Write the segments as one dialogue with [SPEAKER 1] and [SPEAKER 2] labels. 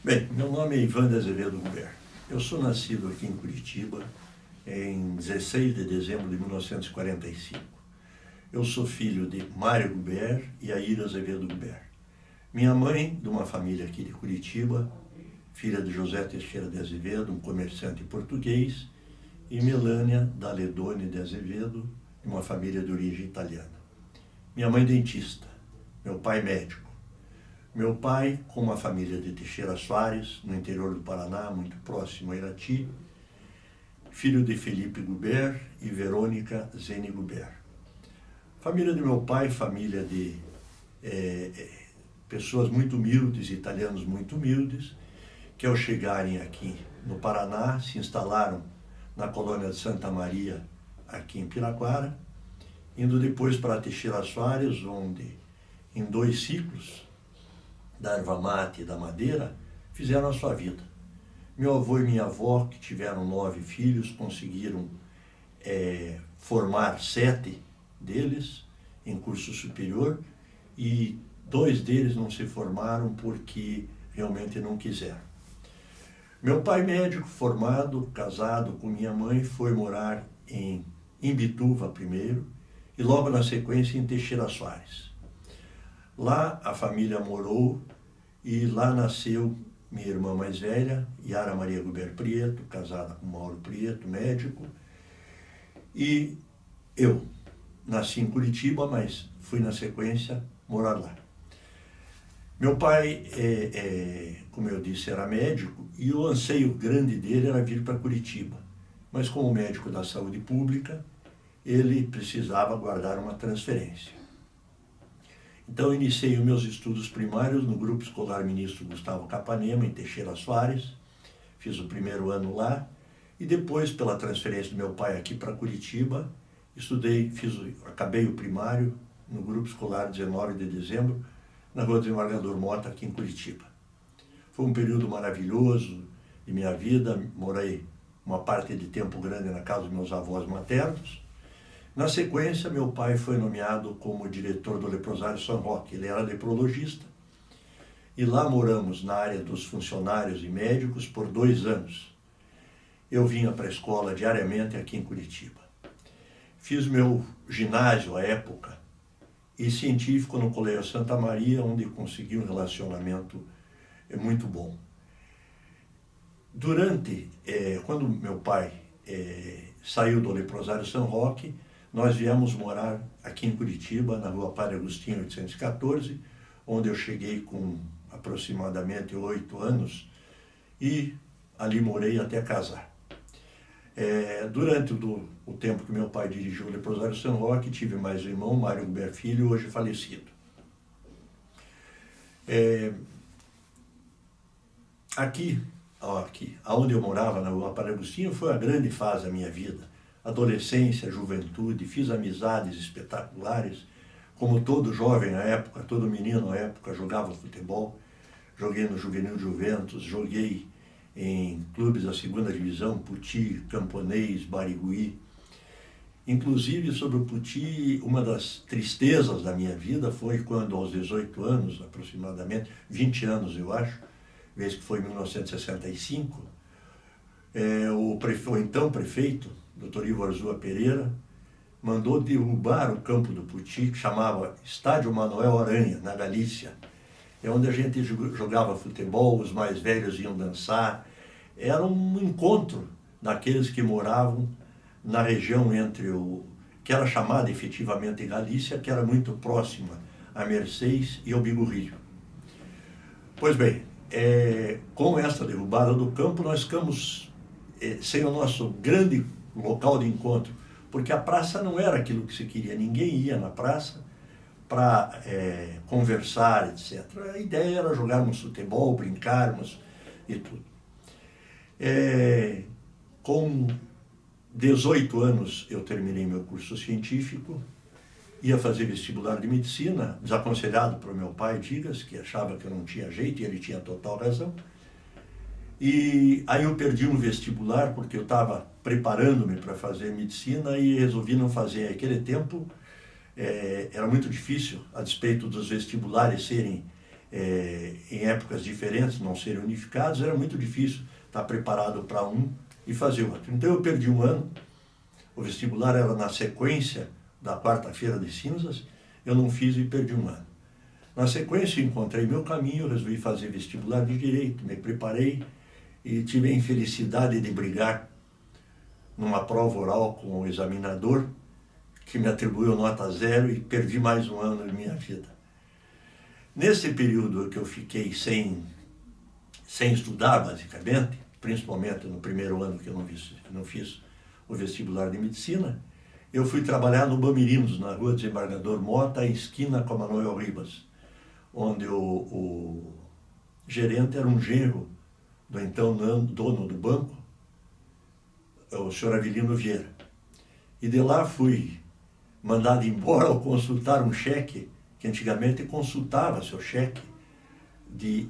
[SPEAKER 1] Bem, meu nome é Ivan de Azevedo Gubert. Eu sou nascido aqui em Curitiba em 16 de dezembro de 1945. Eu sou filho de Mário Gubert e Aíra Azevedo Gubert. Minha mãe, de uma família aqui de Curitiba, filha de José Teixeira de Azevedo, um comerciante português, e Melânia Daledone de Azevedo, de uma família de origem italiana. Minha mãe dentista, meu pai médico. Meu pai, com uma família de Teixeira Soares, no interior do Paraná, muito próximo a Irati, filho de Felipe Gubert e Verônica Zene Gubert. Família de meu pai, família de pessoas muito humildes, italianos muito humildes, que ao chegarem aqui no Paraná, se instalaram na colônia de Santa Maria, aqui em Piraquara, indo depois para Teixeira Soares, onde, em 2 ciclos, da erva mate e da madeira, fizeram a sua vida. Meu avô e minha avó, que tiveram 9 filhos, conseguiram formar 7 deles em curso superior e 2 deles não se formaram porque realmente não quiseram. Meu pai médico, formado, casado com minha mãe, foi morar em Imbituva primeiro e logo na sequência em Teixeira Soares. Lá a família morou e lá nasceu minha irmã mais velha, Yara Maria Gubert Prieto, casada com Mauro Prieto, médico. E eu nasci em Curitiba, mas fui na sequência morar lá. Meu pai, como eu disse, era médico e o anseio grande dele era vir para Curitiba. Mas como médico da saúde pública, ele precisava guardar uma transferência. Então, iniciei os meus estudos primários no Grupo Escolar Ministro Gustavo Capanema, em Teixeira Soares. Fiz o primeiro ano lá e depois, pela transferência do meu pai aqui para Curitiba, acabei o primário no Grupo Escolar 19 de dezembro, na Rua Desembargador Mota, aqui em Curitiba. Foi um período maravilhoso de minha vida, morei uma parte de tempo grande na casa dos meus avós maternos. Na sequência, meu pai foi nomeado como diretor do Leprosário São Roque. Ele era leprologista e lá moramos na área dos funcionários e médicos por 2 anos. Eu vinha para a escola diariamente aqui em Curitiba. Fiz meu ginásio à época e científico no Colégio Santa Maria, onde consegui um relacionamento muito bom. Quando meu pai saiu do Leprosário São Roque, nós viemos morar aqui em Curitiba, na Rua Padre Agostinho 814, onde eu cheguei com aproximadamente 8 anos e ali morei até casar. Durante o tempo que meu pai dirigiu o Leprosário São Roque, tive mais um irmão, Mário Gubert Filho, hoje falecido. Aqui, onde eu morava, na Rua Padre Agostinho, foi a grande fase da minha vida. Adolescência, juventude, fiz amizades espetaculares, como todo jovem na época, todo menino na época, jogava futebol, joguei no Juvenil Juventus, joguei em clubes da 2ª divisão, Puti, Camponês, Barigui. Inclusive, sobre o Puti, uma das tristezas da minha vida foi quando, aos 18 anos, aproximadamente, 20 anos eu acho, vez que foi em 1965, o então prefeito, Dr. Ivo Arzua Pereira, mandou derrubar o campo do Puti, que chamava Estádio Manuel Aranha, na Galícia. É onde a gente jogava futebol, os mais velhos iam dançar. Era um encontro daqueles que moravam na região que era chamada efetivamente Galícia, que era muito próxima a Mercedes e ao Bigorrilho. Pois bem, com esta derrubada do campo, nós ficamos sem o nosso grande local de encontro, porque a praça não era aquilo que se queria, ninguém ia na praça para conversar, etc. A ideia era jogarmos futebol, brincarmos e tudo. Com 18 anos eu terminei meu curso científico, ia fazer vestibular de medicina, desaconselhado por meu pai, diga-se, que achava que eu não tinha jeito e ele tinha total razão. E aí eu perdi um vestibular porque eu estava preparando-me para fazer medicina e resolvi não fazer. Naquele tempo era muito difícil, a despeito dos vestibulares serem em épocas diferentes, não serem unificados, era muito difícil estar preparado para um e fazer o outro. Então eu perdi um ano, o vestibular era na sequência da quarta-feira de cinzas, eu não fiz e perdi um ano. Na sequência encontrei meu caminho, resolvi fazer vestibular de Direito, me preparei e tive a infelicidade de brigar numa prova oral com o examinador, que me atribuiu nota 0 e perdi mais um ano de minha vida. Nesse período que eu fiquei sem estudar, basicamente, principalmente no primeiro ano que eu não fiz o vestibular de Medicina, eu fui trabalhar no Bamirinos, na rua Desembargador Mota, esquina com a Manuel Ribas, onde o gerente era um genro do então dono do banco, o senhor Avelino Vieira. E de lá fui mandado embora ao consultar um cheque, que antigamente consultava seu cheque,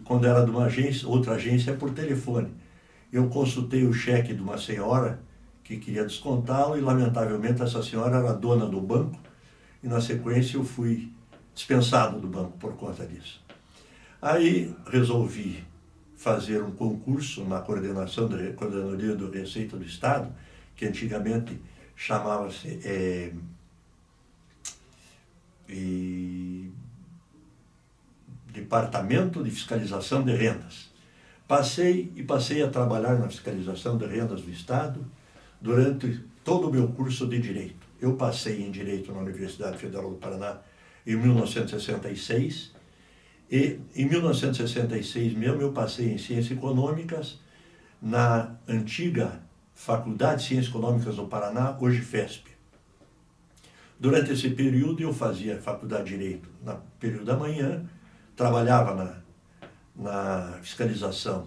[SPEAKER 1] quando era de uma agência, outra agência, por telefone. Eu consultei o cheque de uma senhora que queria descontá-lo e, lamentavelmente, essa senhora era dona do banco e, na sequência, eu fui dispensado do banco por conta disso. Aí resolvi fazer um concurso na Coordenadoria do Receita do Estado, que antigamente chamava-se Departamento de Fiscalização de Rendas. Passei a trabalhar na fiscalização de rendas do Estado durante todo o meu curso de Direito. Eu passei em Direito na Universidade Federal do Paraná em 1966 e em 1966 mesmo eu passei em Ciências Econômicas na antiga Faculdade de Ciências Econômicas do Paraná, hoje FESP. Durante esse período eu fazia Faculdade de Direito no período da manhã, trabalhava na fiscalização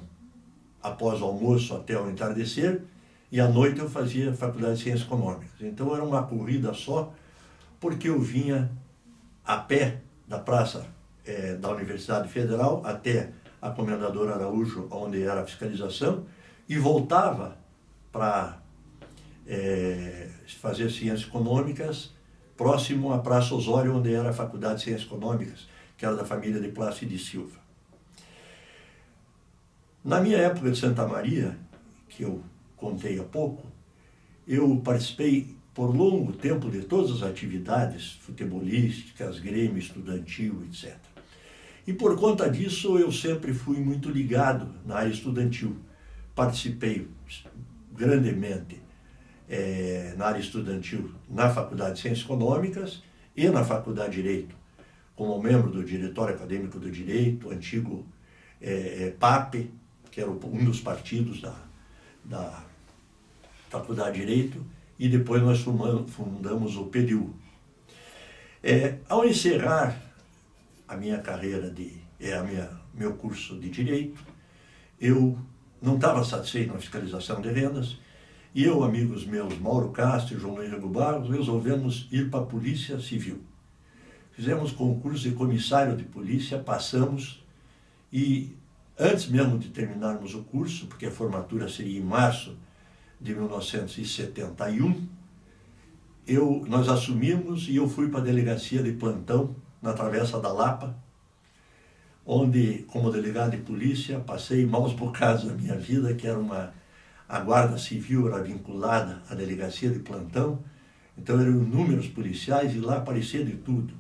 [SPEAKER 1] após o almoço até o entardecer, e à noite eu fazia Faculdade de Ciências Econômicas. Então era uma corrida só, porque eu vinha a pé da praça da Universidade Federal até a Comendador Araújo, onde era a fiscalização, e voltava para fazer Ciências Econômicas próximo à Praça Osório, onde era a Faculdade de Ciências Econômicas, que era da família de Plácido Silva. Na minha época de Santa Maria, que eu contei há pouco, eu participei por longo tempo de todas as atividades futebolísticas, grêmio, estudantil, etc. E por conta disso eu sempre fui muito ligado na área estudantil. Participei grandemente na área estudantil na Faculdade de Ciências Econômicas e na Faculdade de Direito, como membro do Diretório Acadêmico do Direito, antigo PAP, que era um dos partidos da Faculdade de Direito, e depois nós fundamos o PDU. Ao encerrar a minha carreira, meu curso de Direito, eu não estava satisfeito na fiscalização de rendas, e eu, amigos meus, Mauro Castro e João Luiz Rego Barros, resolvemos ir para a Polícia Civil. Fizemos concurso de comissário de polícia, passamos, e antes mesmo de terminarmos o curso, porque a formatura seria em março de 1971, nós assumimos e eu fui para a delegacia de plantão na Travessa da Lapa, onde, como delegado de polícia, passei maus bocados na minha vida, que era a Guarda Civil era vinculada à delegacia de plantão, então eram inúmeros policiais e lá aparecia de tudo.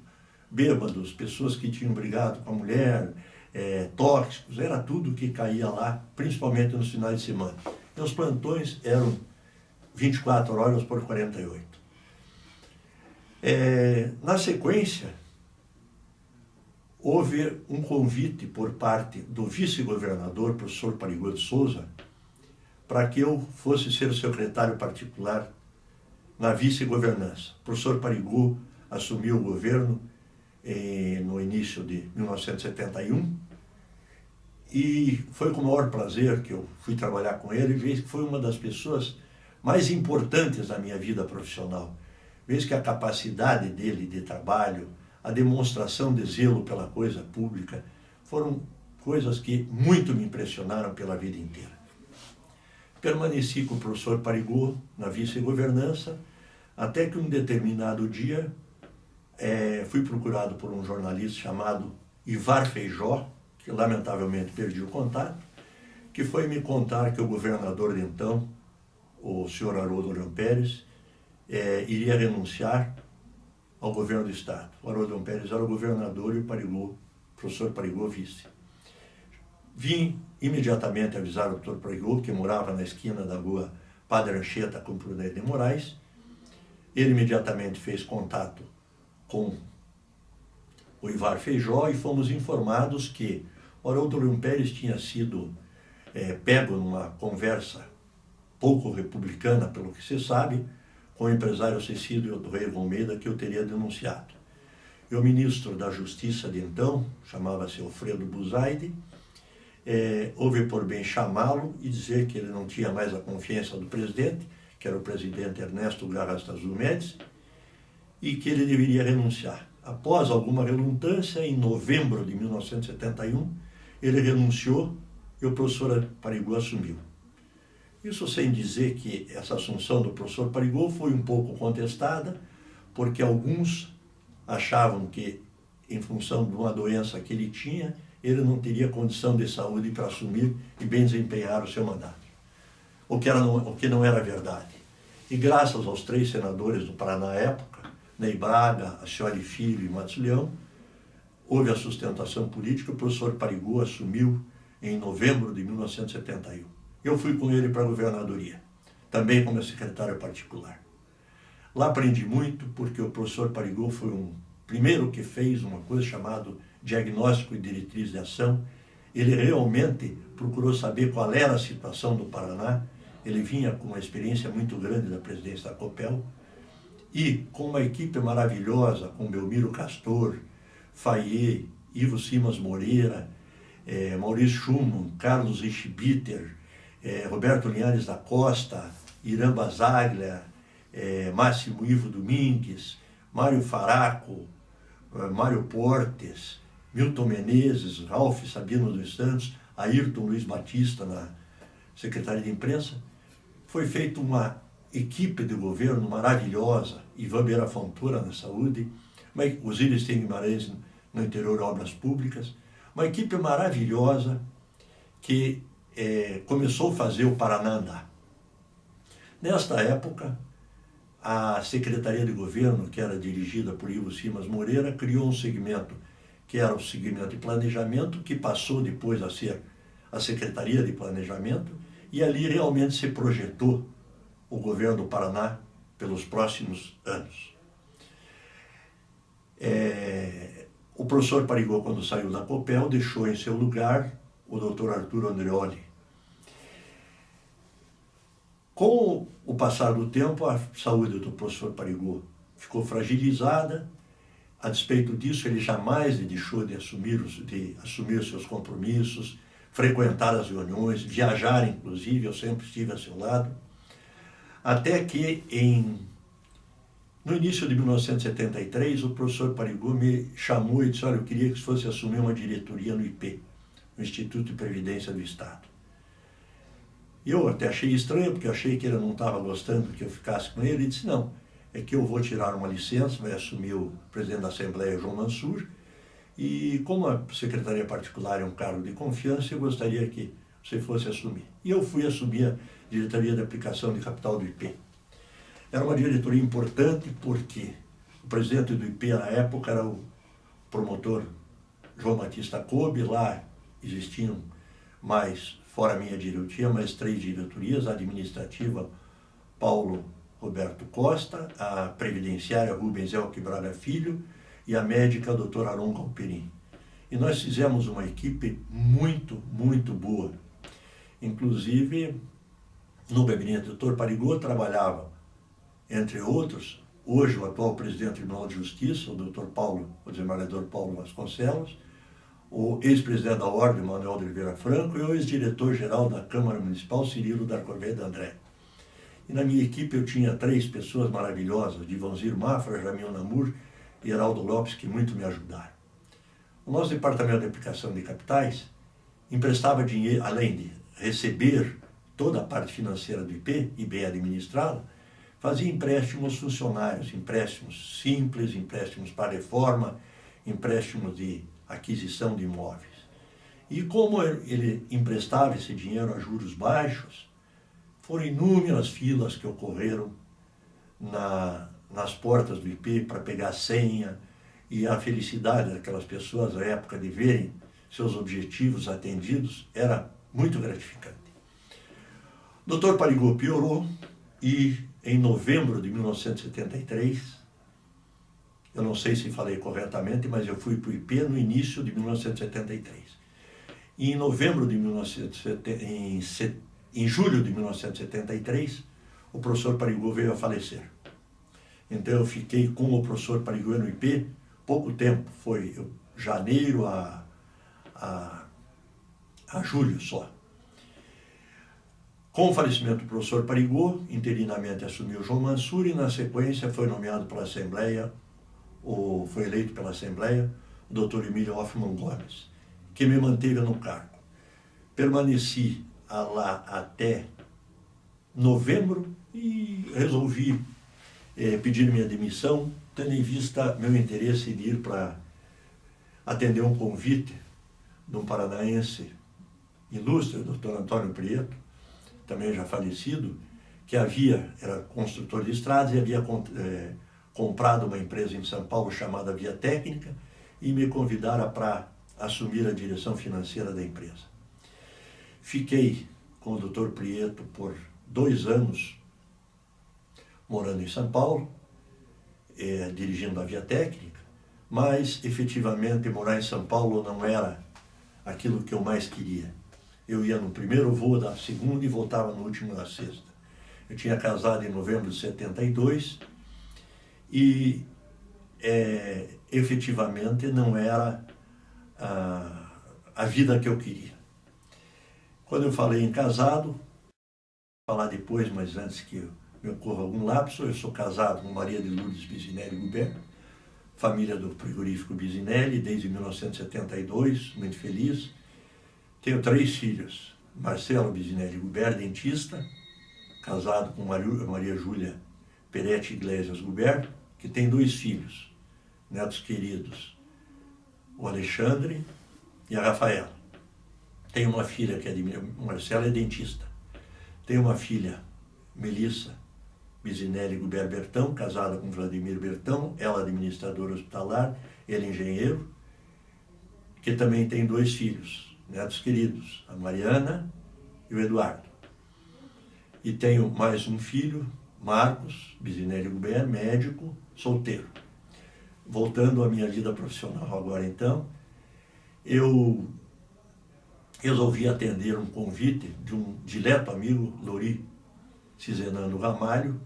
[SPEAKER 1] Bêbados, pessoas que tinham brigado com a mulher, tóxicos, era tudo que caía lá, principalmente nos finais de semana. E os plantões eram 24 horas por 48. Na sequência, houve um convite por parte do vice-governador, professor Parigô de Souza, para que eu fosse ser secretário particular na vice-governança. O professor Parigô assumiu o governo no início de 1971 e foi com o maior prazer que eu fui trabalhar com ele, e vejo que foi uma das pessoas mais importantes da minha vida profissional. Vejo que a capacidade dele de trabalho, a demonstração de zelo pela coisa pública, foram coisas que muito me impressionaram pela vida inteira. Permaneci com o professor Parigô na vice-governança, até que um determinado dia fui procurado por um jornalista chamado Ivar Feijó, que lamentavelmente perdi o contato, que foi me contar que o governador de então, o senhor Haroldo Leão Pérez, iria renunciar ao governo do Estado. O Haroldo Leão Pérez era o governador e o professor Parigô vice. Vim imediatamente avisar o doutor Parigô, que morava na esquina da rua Padre Anchieta com Prudente de Moraes. Ele imediatamente fez contato com o Ivar Feijó e fomos informados que o Haroldo Leão Pérez tinha sido pego numa conversa pouco republicana, pelo que se sabe, com o empresário Cecílio do Rei Almeida, que eu teria denunciado. E o ministro da Justiça de então, chamava-se Alfredo Buzaide, houve por bem chamá-lo e dizer que ele não tinha mais a confiança do presidente, que era o presidente Ernesto Garrastazu Médici, e que ele deveria renunciar. Após alguma relutância, em novembro de 1971, ele renunciou e o professor Parigô assumiu. Isso sem dizer que essa assunção do professor Parigô foi um pouco contestada, porque alguns achavam que, em função de uma doença que ele tinha, ele não teria condição de saúde para assumir e bem desempenhar o seu mandato. O que não era verdade. E graças aos 3 senadores do Paraná à época, Ney Braga, Acioli Filho e Matos Leão, houve a sustentação política. O professor Parigô assumiu em novembro de 1971. Eu fui com ele para a governadoria, também como secretário particular. Lá aprendi muito, porque o professor Parigô foi o primeiro que fez uma coisa chamada diagnóstico e diretriz de ação. Ele realmente procurou saber qual era a situação do Paraná. Ele vinha com uma experiência muito grande da presidência da Copel e com uma equipe maravilhosa, com Belmiro Castor, Fayet, Ivo Simas Moreira, Maurício Schumann, Carlos Richbiter, Roberto Linhares da Costa, Irã Basaglia, Máximo Ivo Domingues, Mário Faraco, Mário Portes, Milton Menezes, Ralph Sabino dos Santos, Ayrton Luiz Batista na Secretaria de Imprensa. Foi feita uma equipe de governo maravilhosa, Ivan Beira Fontoura na saúde, Osíris Tem Guimarães no interior Obras Públicas, uma equipe maravilhosa que começou a fazer o Paraná andar. Nesta época, a Secretaria de Governo, que era dirigida por Ivo Simas Moreira, criou um segmento que era o segmento de planejamento, que passou depois a ser a Secretaria de Planejamento, e ali realmente se projetou o governo do Paraná pelos próximos anos. O professor Parigô, quando saiu da Copel, deixou em seu lugar o Dr. Arturo Andreoli. Com o passar do tempo, a saúde do professor Parigô ficou fragilizada. A despeito disso, ele jamais deixou de assumir seus compromissos, frequentar as reuniões, viajar, inclusive, eu sempre estive a seu lado. Até que, no início de 1973, o professor Parigô me chamou e disse: olha, eu queria que você fosse assumir uma diretoria no IP, no Instituto de Previdência do Estado. E eu até achei estranho, porque achei que ele não estava gostando que eu ficasse com ele. Ele disse: não, é que eu vou tirar uma licença, vai assumir o presidente da Assembleia, João Mansur, e como a secretaria particular é um cargo de confiança, eu gostaria que você fosse assumir. E eu fui assumir a diretoria de aplicação de capital do IP. Era uma diretoria importante porque o presidente do IP na época era o promotor João Batista Kobe. Lá existiam mais, fora a minha diretoria, mais 3 diretorias: a administrativa Paulo Roberto Costa, a previdenciária Rubens Elque Braga Filho e a médica Dr. Aron Galperin. E nós fizemos uma equipe muito, muito boa. Inclusive, no gabinete do Dr. Parigô trabalhava, entre outros, hoje o atual presidente do Tribunal de Justiça, o Dr. o desembargador Paulo Vasconcelos, o ex-presidente da Ordem, Manuel de Oliveira Franco, e o ex-diretor-geral da Câmara Municipal, Cirilo Darcorveda André. E na minha equipe eu tinha 3 pessoas maravilhosas: Divanzir Mafra, Jamil Namur e Heraldo Lopes, que muito me ajudaram. O nosso departamento de aplicação de capitais emprestava dinheiro, além de receber toda a parte financeira do IP e bem administrá-la, fazia empréstimos aos funcionários, empréstimos simples, empréstimos para reforma, empréstimos de aquisição de imóveis. E como ele emprestava esse dinheiro a juros baixos, foram inúmeras filas que ocorreram nas portas do IP para pegar senha, e a felicidade daquelas pessoas na época de verem seus objetivos atendidos era muito gratificante. O Dr. Parigot piorou e em novembro de 1973, eu não sei se falei corretamente, mas eu fui para o IP no início de 1973. E em novembro de 1973, em julho de 1973, o professor Parigot veio a falecer. Então eu fiquei com o professor Parigot no IP pouco tempo, foi janeiro a julho só. Com o falecimento do professor Parigot, interinamente assumiu João Mansur e na sequência foi nomeado pela Assembleia, ou foi eleito pela Assembleia, o Dr. Emílio Hoffmann Gomes, que me manteve no cargo. Permaneci lá até novembro e resolvi pedir minha demissão, tendo em vista meu interesse de ir para atender um convite de um paranaense ilustre, o Dr. Antônio Prieto, também já falecido, que era construtor de estradas e havia comprado uma empresa em São Paulo chamada Via Técnica e me convidara para assumir a direção financeira da empresa. Fiquei com o Dr. Prieto por 2 anos morando em São Paulo, dirigindo a Via Técnica, mas efetivamente morar em São Paulo não era aquilo que eu mais queria. Eu ia no primeiro voo da segunda e voltava no último da sexta. Eu tinha casado em novembro de 72 e efetivamente não era a vida que eu queria. Quando eu falei em casado, vou falar depois, mas antes que me ocorra algum lapso, eu sou casado com Maria de Lourdes Bisinelli Gubert, família do frigorífico Bisinelli, desde 1972, muito feliz. Tenho 3 filhos, Marcelo Bisinelli Gubert, dentista, casado com Maria Júlia Peretti Iglesias Gubert, que tem 2 filhos, netos queridos, o Alexandre e a Rafaela. Tenho uma filha que Marcela é dentista. Tenho uma filha, Melissa Bisinelli Gubert Bertão, casada com Vladimir Bertão, ela administradora hospitalar, ele engenheiro, que também tem 2 filhos, netos queridos, a Mariana e o Eduardo. E tenho mais um filho, Marcos Bisinelli Gubert, médico, solteiro. Voltando à minha vida profissional agora então, eu resolvi atender um convite de um dileto amigo, Lori Cizenano Ramalho,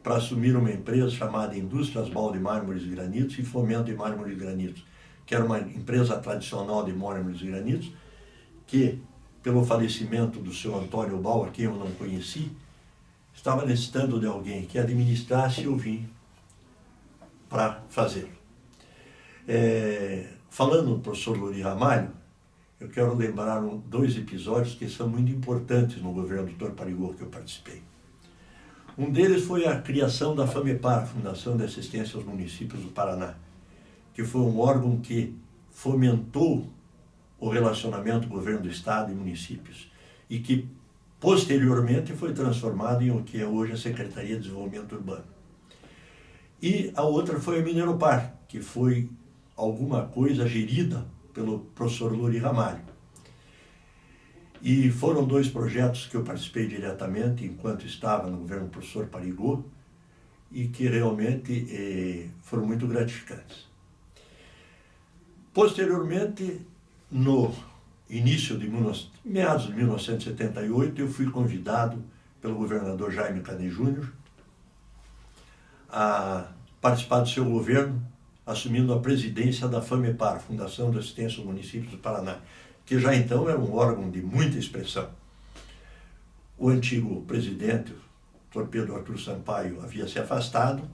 [SPEAKER 1] para assumir uma empresa chamada Indústrias Balde Mármores e Granitos e Fomento de Mármores e Granitos, que era uma empresa tradicional de mármores e granitos, que, pelo falecimento do seu Antônio Bal, a quem eu não conheci, estava necessitando de alguém que administrasse e eu vim para fazer. Falando do professor Lori Ramalho, eu quero lembrar 2 episódios que são muito importantes no governo do Dr. Parigot que eu participei. Um deles foi a criação da FAMEPAR, Fundação de Assistência aos Municípios do Paraná, que foi um órgão que fomentou o relacionamento governo do Estado e municípios e que posteriormente foi transformado em o que é hoje a Secretaria de Desenvolvimento Urbano. E a outra foi a Mineropar, que foi alguma coisa gerida pelo professor Lori Ramalho. E foram 2 projetos que eu participei diretamente enquanto estava no governo do professor Parigot e que realmente foram muito gratificantes. Posteriormente, no início de meados de 1978, eu fui convidado pelo governador Jaime Canet Júnior a participar do seu governo, assumindo a presidência da FAMEPAR, Fundação de Assistência aos Municípios do Paraná, que já então era um órgão de muita expressão. O antigo presidente, o Dr. Pedro Arthur Sampaio, havia se afastado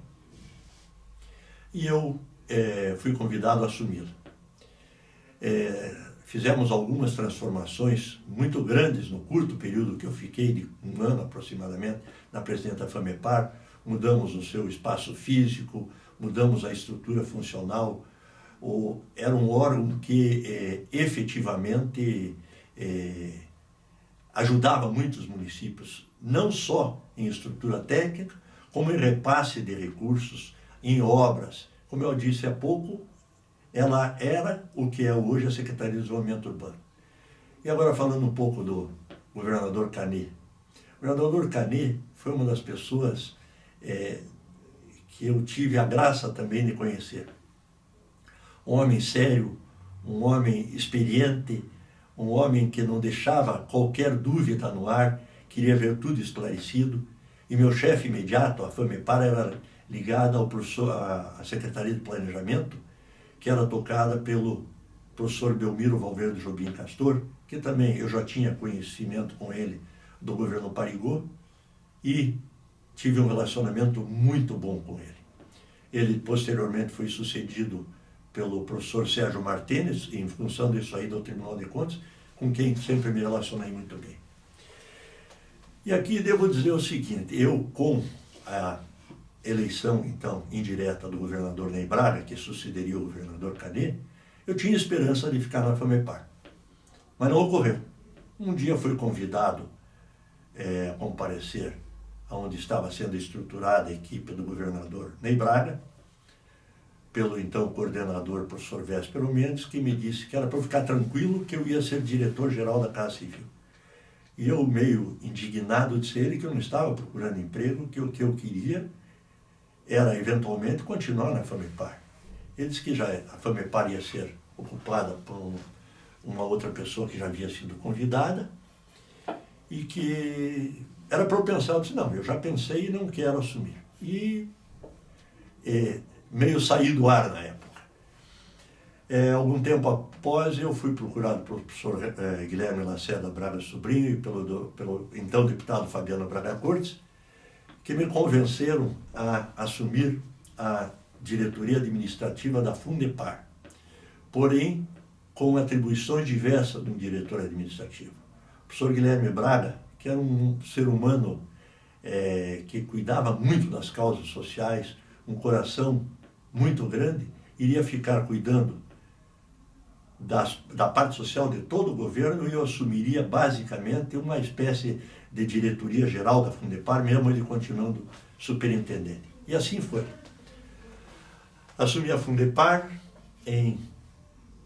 [SPEAKER 1] e eu fui convidado a assumi-la. Fizemos algumas transformações muito grandes no curto período que eu fiquei, de 1 ano aproximadamente, na presidência da FAMEPAR. Mudamos o seu espaço físico, mudamos a estrutura funcional era um órgão que efetivamente ajudava muitos municípios, não só em estrutura técnica, como em repasse de recursos, em obras. Como eu disse há pouco, ela era o que é hoje a Secretaria de Desenvolvimento Urbano. E agora falando um pouco do governador Canet. O governador Canet foi uma das pessoas que eu tive a graça também de conhecer. Um homem sério, um homem experiente, um homem que não deixava qualquer dúvida no ar, queria ver tudo esclarecido. E meu chefe imediato, a FAMEPAR, era ligada à Secretaria de Planejamento, que era tocada pelo professor Belmiro Valverde Jobim Castor, que também eu já tinha conhecimento com ele do governo Parigô, e tive um relacionamento muito bom com ele. Ele posteriormente foi sucedido pelo professor Sérgio Martínez, em função disso aí do Tribunal de Contas, com quem sempre me relacionei muito bem. E aqui devo dizer o seguinte, eu com a eleição, então, indireta do governador Ney Braga, que sucederia o governador Canet, eu tinha esperança de ficar na FAMEPAR. Mas não ocorreu. Um dia fui convidado a comparecer onde estava sendo estruturada a equipe do governador Ney Braga, pelo então coordenador, professor Véspero Mendes, que me disse que era para eu ficar tranquilo que eu ia ser diretor-geral da Casa Civil. E eu, meio indignado, disse a ele que eu não estava procurando emprego, que o que eu queria era, eventualmente, continuar na FAMEPAR. Ele disse que a FAMEPAR ia ser ocupada por uma outra pessoa que já havia sido convidada e que era para eu pensar. Eu disse, não, eu já pensei e não quero assumir. E meio saí do ar na época. Algum tempo após, eu fui procurado pelo professor Guilherme Lacerda Braga Sobrinho e pelo então deputado Fabiano Braga Cortes, que me convenceram a assumir a diretoria administrativa da Fundepar, porém com atribuições diversas de um diretor administrativo. O professor Guilherme Braga, que era um ser humano que cuidava muito das causas sociais, um coração muito grande, iria ficar cuidando da parte social de todo o governo, e eu assumiria basicamente uma espécie de diretoria geral da Fundepar, mesmo ele continuando superintendente. E assim foi. Assumi a Fundepar em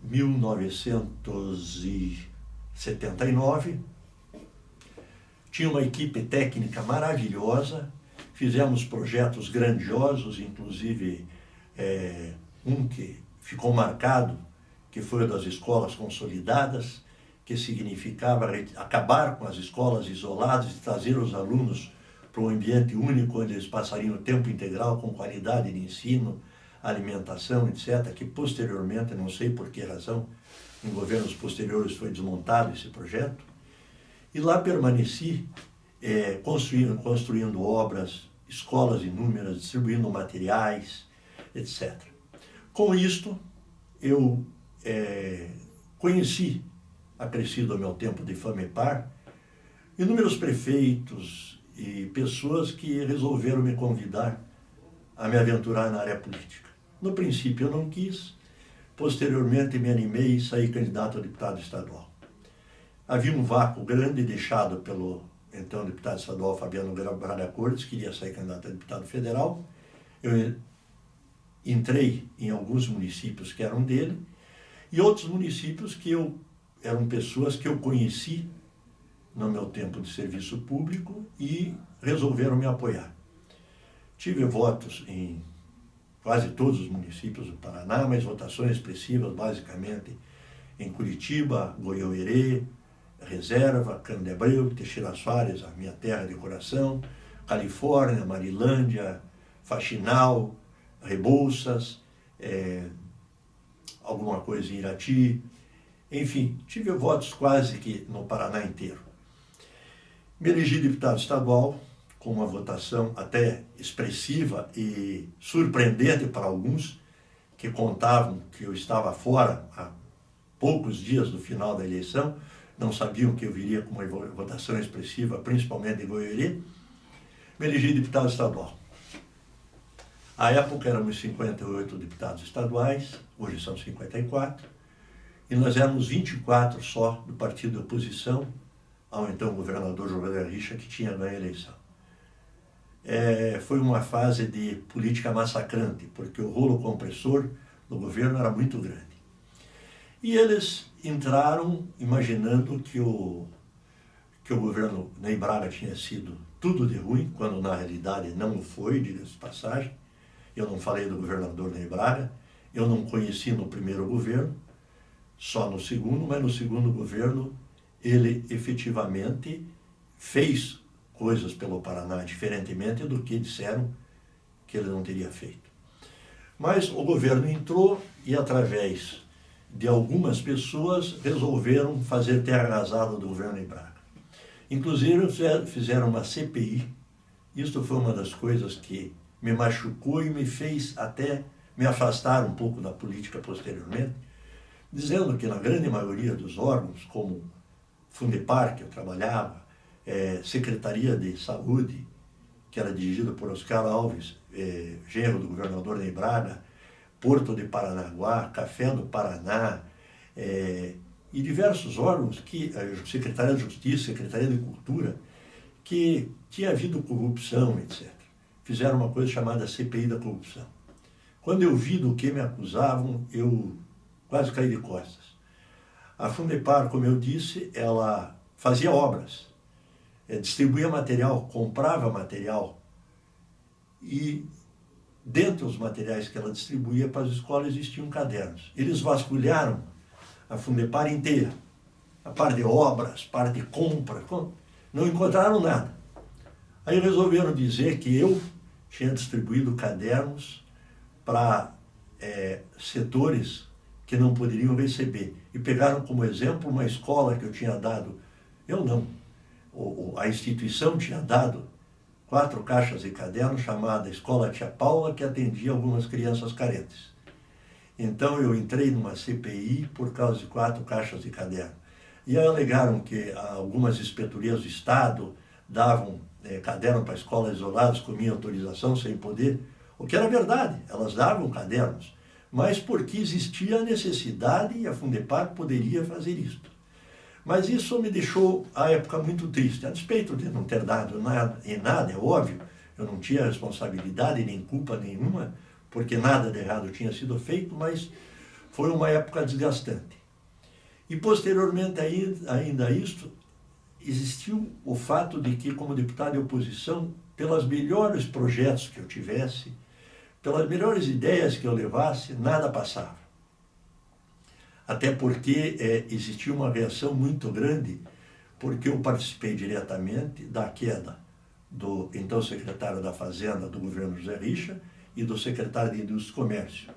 [SPEAKER 1] 1979, tinha uma equipe técnica maravilhosa, fizemos projetos grandiosos, inclusive um que ficou marcado, que foi o das escolas consolidadas, que significava acabar com as escolas isoladas e trazer os alunos para um ambiente único, onde eles passariam o tempo integral com qualidade de ensino, alimentação, etc., que posteriormente, não sei por que razão, em governos posteriores foi desmontado esse projeto. E lá permaneci construindo obras, escolas inúmeras, distribuindo materiais, etc. Com isto, eu conheci, acrescido ao meu tempo de FAMEPAR, inúmeros prefeitos e pessoas que resolveram me convidar a me aventurar na área política. No princípio eu não quis, posteriormente me animei e saí candidato a deputado estadual. Havia um vácuo grande deixado pelo então deputado estadual Fabiano Braga Cortes, que queria sair candidato a deputado federal. Eu entrei em alguns municípios que eram dele, e outros municípios que eram pessoas que eu conheci no meu tempo de serviço público e resolveram me apoiar. Tive votos em quase todos os municípios do Paraná, mas votações expressivas basicamente em Curitiba, Goiôerê, Reserva, Candeabreu, Teixeira Soares, a minha terra de coração, Califórnia, Marilândia, Faxinal, Rebouças, alguma coisa em Irati, enfim, tive votos quase que no Paraná inteiro. Me elegi deputado estadual, com uma votação até expressiva e surpreendente para alguns, que contavam que eu estava fora há poucos dias do final da eleição, não sabiam que eu viria com uma votação expressiva, principalmente em Goiôerê. Me elegi deputado estadual. À época éramos 58 deputados estaduais, hoje são 54, e nós éramos 24 só do partido de oposição ao então governador Jovenel Richa, que tinha ganho a eleição. Foi uma fase de política massacrante, porque o rolo compressor do governo era muito grande. E eles entraram imaginando que o governo Ney Braga tinha sido tudo de ruim, quando na realidade não o foi, diga-se de passagem. Eu não falei do governador Ney Braga, eu não conheci no primeiro governo, só no segundo, mas no segundo governo ele efetivamente fez coisas pelo Paraná, diferentemente do que disseram que ele não teria feito. Mas o governo entrou e, através de algumas pessoas, resolveram fazer terra arrasada do governo Ney Braga. Inclusive, fizeram uma CPI. Isso foi uma das coisas que me machucou e me fez até me afastar um pouco da política posteriormente, dizendo que na grande maioria dos órgãos, como Fundepar, que eu trabalhava, Secretaria de Saúde, que era dirigida por Oscar Alves, genro do governador Ney Braga, Porto de Paranaguá, Café do Paraná, e diversos órgãos, Secretaria de Justiça, Secretaria de Cultura, que tinha havido corrupção, etc. Fizeram uma coisa chamada CPI da corrupção. Quando eu vi do que me acusavam, eu quase caí de costas. A Fundepar, como eu disse, ela fazia obras, distribuía material, comprava material, e dentro dos materiais que ela distribuía para as escolas existiam cadernos. Eles vasculharam a Fundepar inteira, a parte de obras, parte de compra, não encontraram nada. Aí resolveram dizer que eu tinha distribuído cadernos para setores que não poderiam receber. E pegaram como exemplo uma escola que eu tinha dado, eu não, a instituição tinha dado 4 caixas de cadernos, chamada Escola Tia Paula, que atendia algumas crianças carentes. Então eu entrei numa CPI por causa de 4 caixas de caderno. E aí alegaram que algumas inspetorias do Estado davam caderno para escolas isoladas com minha autorização, sem poder, o que era verdade, elas davam cadernos, mas porque existia a necessidade e a Fundepar poderia fazer isto. Mas isso me deixou, à época, muito triste, a despeito de não ter dado nada, é óbvio, eu não tinha responsabilidade nem culpa nenhuma, porque nada de errado tinha sido feito, mas foi uma época desgastante. E posteriormente ainda a isto, existiu o fato de que, como deputado de oposição, pelos melhores projetos que eu tivesse, pelas melhores ideias que eu levasse, nada passava. Até porque existia uma reação muito grande, porque eu participei diretamente da queda do então secretário da Fazenda do governo José Richa e do secretário de Indústria e Comércio.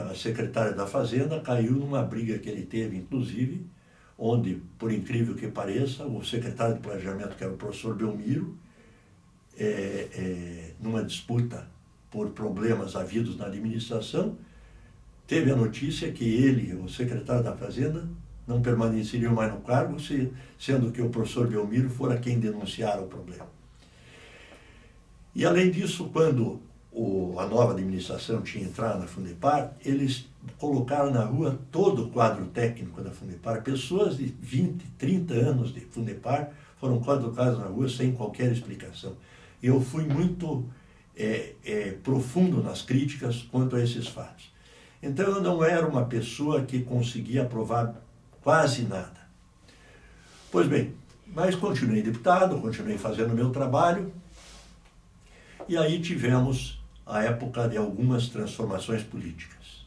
[SPEAKER 1] A secretária da Fazenda caiu numa briga que ele teve, inclusive, onde, por incrível que pareça, o secretário de Planejamento, que era o professor Belmiro, numa disputa por problemas havidos na administração, teve a notícia que ele, o secretário da Fazenda, não permaneceria mais no cargo, sendo que o professor Belmiro fora quem denunciara o problema. E, além disso, quando a nova administração tinha entrado na Fundepar, eles colocaram na rua todo o quadro técnico da Fundepar. Pessoas de 20, 30 anos de Fundepar foram colocadas na rua sem qualquer explicação. E eu fui muito profundo nas críticas quanto a esses fatos. Então eu não era uma pessoa que conseguia aprovar quase nada. Pois bem, mas continuei deputado, continuei fazendo o meu trabalho, e aí tivemos a época de algumas transformações políticas.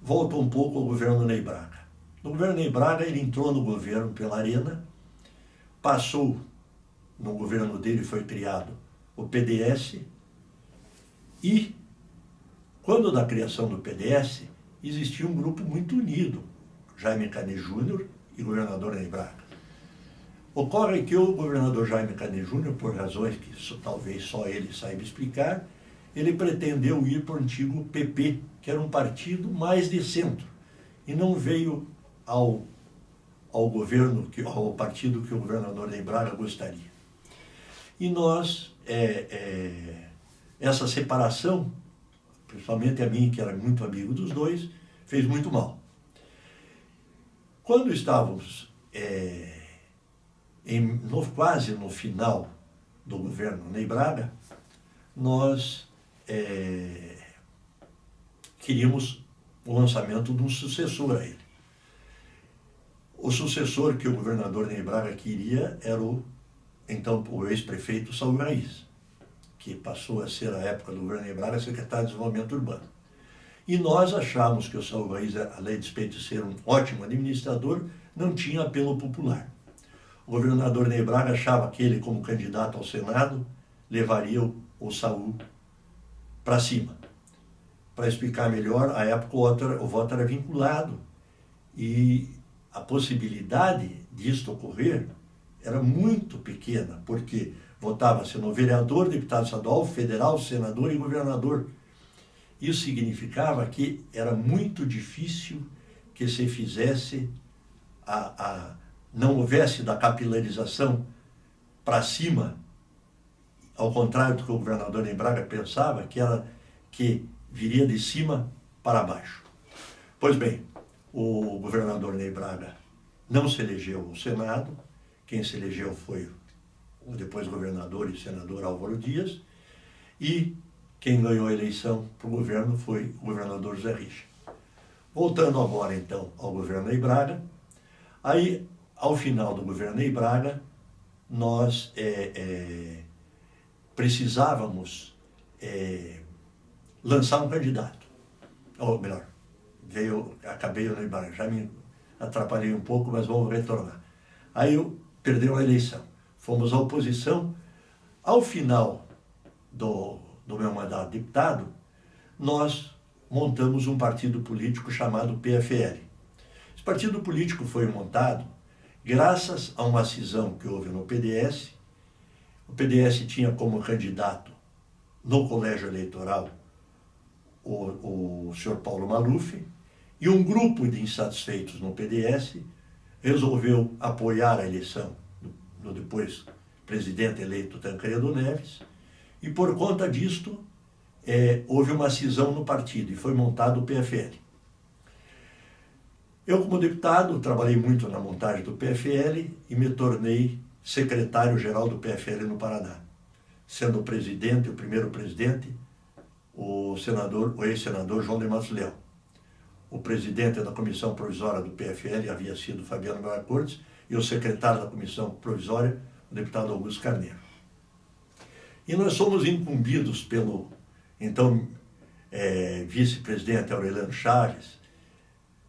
[SPEAKER 1] Volto um pouco ao governo Ney Braga. No governo Ney Braga, ele entrou no governo pela Arena, passou, no governo dele foi criado o PDS, e quando da criação do PDS, existia um grupo muito unido, Jaime Canet Júnior e o governador Ney Braga. Ocorre que o governador Jaime Canet Júnior, por razões que talvez só ele saiba explicar, ele pretendeu ir para o antigo PP, que era um partido mais de centro, e não veio ao governo, ao partido que o governador Ney Braga gostaria. E nós essa separação, principalmente a mim, que era muito amigo dos dois, fez muito mal. Quando estávamos quase no final do governo Ney Braga, nós queríamos o lançamento de um sucessor a ele. O sucessor que o governador Ney Braga queria era o ex-prefeito Saul Raiz, que passou a ser, na época do governo Ney Braga, secretário de Desenvolvimento Urbano. E nós achamos que o Saul Raiz, além de despeito de ser um ótimo administrador, não tinha apelo popular. O governador Ney Braga achava que ele, como candidato ao Senado, levaria o Saul para cima. Para explicar melhor, à época o voto era vinculado e a possibilidade disto ocorrer era muito pequena, porque votava-se no vereador, deputado estadual, federal, senador e governador. Isso significava que era muito difícil que se fizesse, não houvesse da capilarização para cima, ao contrário do que o governador Ney Braga pensava, que viria de cima para baixo. Pois bem, o governador Ney Braga não se elegeu ao Senado, quem se elegeu foi o depois governador e senador Álvaro Dias, e quem ganhou a eleição para o governo foi o governador José Richa. Voltando agora, então, ao governo Ney Braga, aí, ao final do governo Ney Braga, nós precisávamos lançar um candidato. Ou melhor, acabei o Ney Braga, já me atrapalhei um pouco, mas vamos retornar. Aí perdeu a eleição. Fomos à oposição. Ao final do meu mandato de deputado, nós montamos um partido político chamado PFL. Esse partido político foi montado graças a uma cisão que houve no PDS. O PDS tinha como candidato no colégio eleitoral o senhor Paulo Maluf, e um grupo de insatisfeitos no PDS resolveu apoiar a eleição do depois presidente eleito Tancredo Neves, e por conta disto houve uma cisão no partido e foi montado o PFL. Eu, como deputado, trabalhei muito na montagem do PFL e me tornei secretário-geral do PFL no Paraná, sendo o presidente, o primeiro presidente, o ex-senador João de Matos Leão. O presidente da comissão provisória do PFL havia sido Fabiano Melgar Cortes e o secretário da comissão provisória, o deputado Augusto Carneiro. E nós somos incumbidos pelo, então, vice-presidente Aureliano Chaves,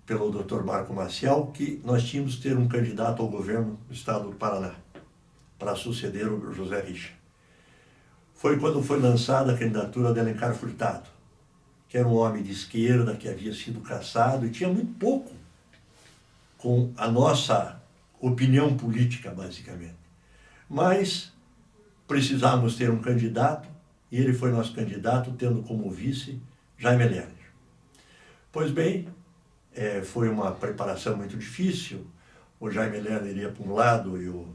[SPEAKER 1] pelo Dr. Marco Maciel, que nós tínhamos que ter um candidato ao governo do estado do Paraná, para suceder o José Richa. Foi quando foi lançada a candidatura de Alencar Furtado, que era um homem de esquerda, que havia sido cassado e tinha muito pouco com a nossa opinião política, basicamente. Mas precisávamos ter um candidato, e ele foi nosso candidato, tendo como vice Jaime Lerner. Pois bem, foi uma preparação muito difícil. O Jaime Lerner iria para um lado e o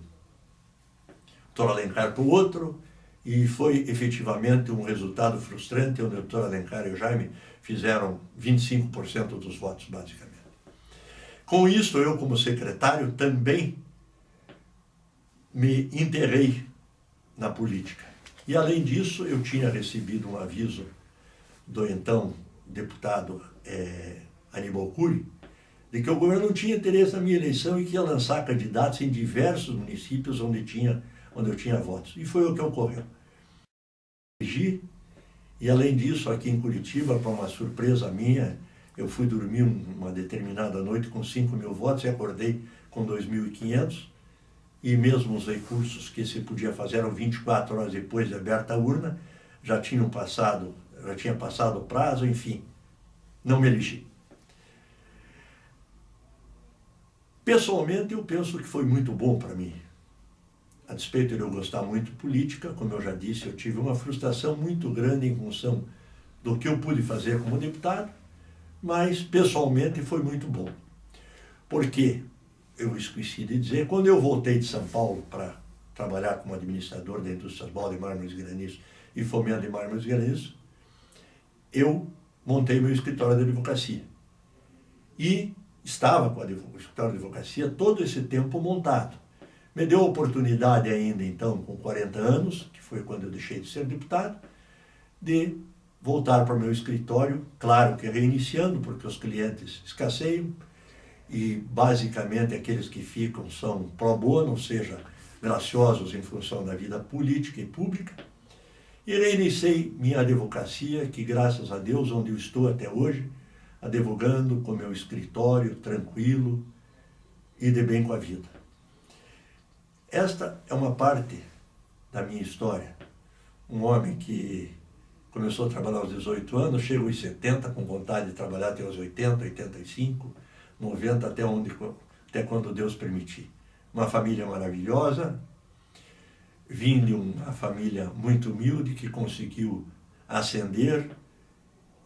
[SPEAKER 1] Dr. Alencar para o outro, e foi efetivamente um resultado frustrante, onde o Dr. Alencar e o Jaime fizeram 25% dos votos, basicamente. Com isso, eu, como secretário, também me enterrei na política. E, além disso, eu tinha recebido um aviso do então deputado Aníbal Cury, de que o governo não tinha interesse na minha eleição e que ia lançar candidatos em diversos municípios onde eu tinha votos. E foi o que ocorreu. E, além disso, aqui em Curitiba, para uma surpresa minha, eu fui dormir uma determinada noite com 5.000 votos e acordei com 2.500. E mesmo os recursos que se podia fazer eram 24 horas depois de aberta a urna, já tinha passado o prazo, enfim, não me elegi. Pessoalmente, eu penso que foi muito bom para mim. A despeito de eu gostar muito de política, como eu já disse, eu tive uma frustração muito grande em função do que eu pude fazer como deputado, mas pessoalmente foi muito bom. Porque, eu esqueci de dizer, quando eu voltei de São Paulo para trabalhar como administrador da indústria balde, mármores e granitos e Fomento em Mármores e Granizo, eu montei meu escritório de advocacia. E estava com o escritório de advocacia todo esse tempo montado. Me deu a oportunidade ainda, então, com 40 anos, que foi quando eu deixei de ser deputado, de voltar para o meu escritório, claro que reiniciando, porque os clientes escasseiam, e basicamente aqueles que ficam são pro bono, ou seja, graciosos em função da vida política e pública. E reiniciei minha advocacia, que graças a Deus, onde eu estou até hoje, advogando com meu escritório, tranquilo e de bem com a vida. Esta é uma parte da minha história. Um homem que começou a trabalhar aos 18 anos, chega aos 70 com vontade de trabalhar até aos 80, 85, 90, até quando Deus permitir. Uma família maravilhosa, vim de uma família muito humilde que conseguiu ascender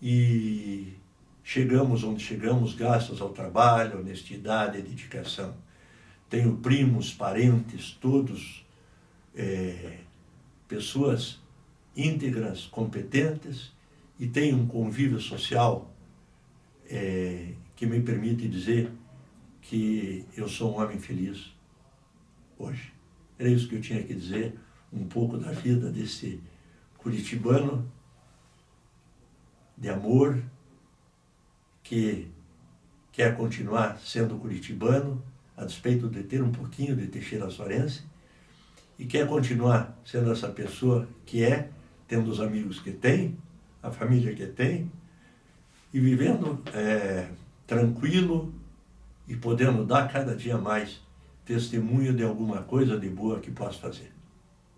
[SPEAKER 1] e chegamos onde chegamos graças ao trabalho, honestidade e dedicação. Tenho primos, parentes, todos pessoas íntegras, competentes, e tenho um convívio social que me permite dizer que eu sou um homem feliz hoje. Era isso que eu tinha que dizer, um pouco da vida desse curitibano de amor, que quer continuar sendo curitibano, a despeito de ter um pouquinho de Teixeira Soarense, e quer continuar sendo essa pessoa que é, tendo os amigos que tem, a família que tem, e vivendo tranquilo e podendo dar cada dia mais testemunho de alguma coisa de boa que posso fazer.